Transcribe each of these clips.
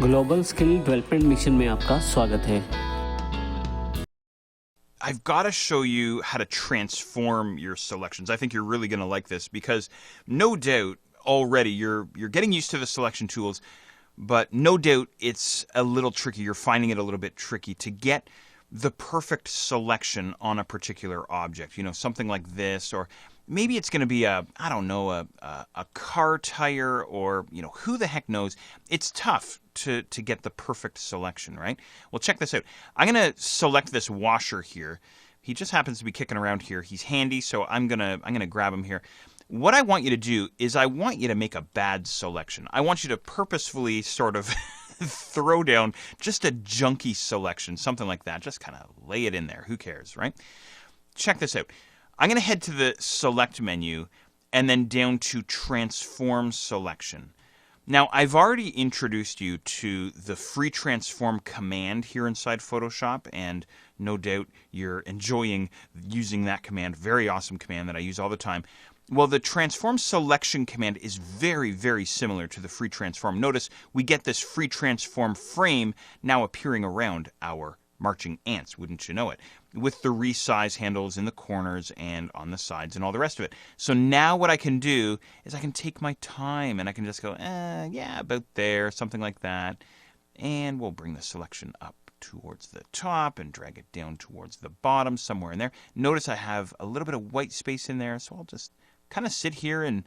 Global skill development mission में आपका स्वागत है। I've got to show you how to transform your selections. I think you're really going to like this because no doubt already you're getting used to the selection tools, but no doubt it's a little tricky. You're finding it a little bit tricky to get the perfect selection on a particular object. You know, something like this, or maybe it's going to be a car tire, or who the heck knows. It's tough to get the perfect selection, right? Well, check this out. I'm going to select this washer here. He just happens to be kicking around here. He's handy, so I'm gonna grab him here. What I want you to do is I want you to make a bad selection. I want you to purposefully sort of throw down just a junky selection, something like that. Just kind of lay it in there. Who cares, right? Check this out. I'm going to head to the Select menu and then down to Transform Selection. Now, I've already introduced you to the free transform command here inside Photoshop, and no doubt you're enjoying using that command. Very awesome command that I use all the time. Well, the transform selection command is very, very similar to the free transform. Notice we get this free transform frame now appearing around our marching ants, wouldn't you know it, with the resize handles in the corners and on the sides and all the rest of it. So now what I can do is I can take my time and I can just go, yeah, about there, something like that. And we'll bring the selection up towards the top and drag it down towards the bottom, somewhere in there. Notice I have a little bit of white space in there, so I'll just kind of sit here and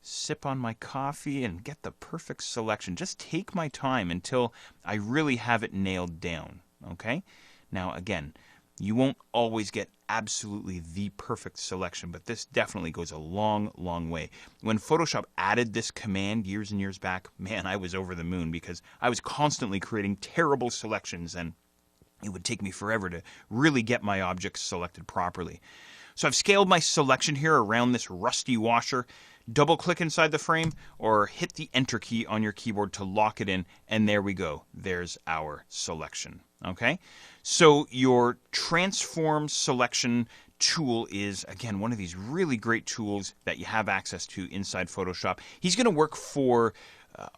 sip on my coffee and get the perfect selection. Just take my time until I really have it nailed down. Okay? Now, again, you won't always get absolutely the perfect selection, but this definitely goes a long, long way. When Photoshop added this command years and years back, man, I was over the moon because I was constantly creating terrible selections and it would take me forever to really get my objects selected properly. So I've scaled my selection here around this rusty washer. Double click inside the frame or hit the Enter key on your keyboard to lock it in, and there we go. There's our selection. Okay? So your transform selection tool is, again, one of these really great tools that you have access to inside Photoshop. He's going to work for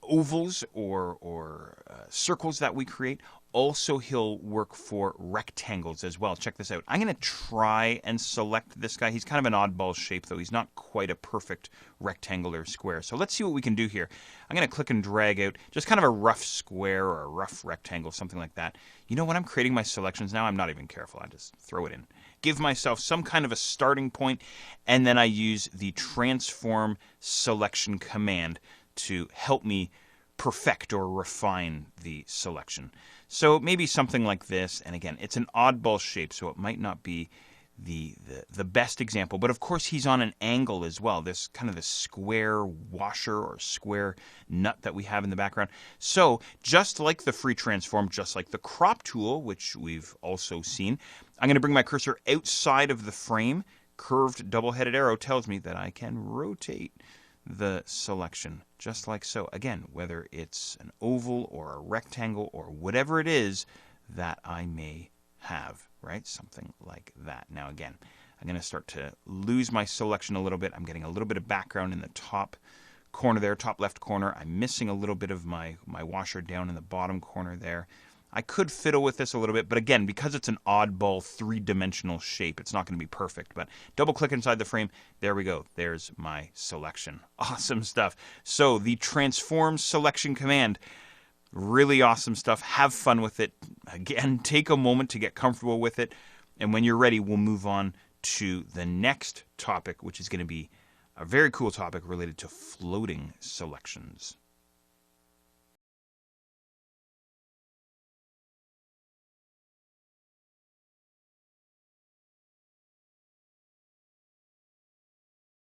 ovals or circles that we create. Also, he'll work for rectangles as well. Check this out. I'm going to try and select this guy. He's kind of an oddball shape, though. He's not quite a perfect rectangular square. So let's see what we can do here. I'm going to click and drag out just kind of a rough square or a rough rectangle, something like that. You know, when I'm creating my selections now, I'm not even careful. I just throw it in. Give myself some kind of a starting point, and then I use the transform selection command to help me perfect or refine the selection. So maybe something like this, and again, it's an oddball shape, so it might not be the best example, but of course he's on an angle as well, this kind of the square washer or square nut that we have in the background. So just like the free transform, just like the crop tool, which we've also seen, I'm going to bring my cursor outside of the frame. Curved double-headed arrow tells me that I can rotate the selection just like so. Again, whether it's an oval or a rectangle or whatever it is that I may have, right? Something like that. Now again, I'm going to start to lose my selection a little bit. I'm getting a little bit of background in the top corner there, top left corner. I'm missing a little bit of my washer down in the bottom corner there. I could fiddle with this a little bit, but again, because it's an oddball three-dimensional shape, it's not going to be perfect. But double-click inside the frame. There we go. There's my selection. Awesome stuff. So the transform selection command, really awesome stuff. Have fun with it. Again, take a moment to get comfortable with it. And when you're ready, we'll move on to the next topic, which is going to be a very cool topic related to floating selections.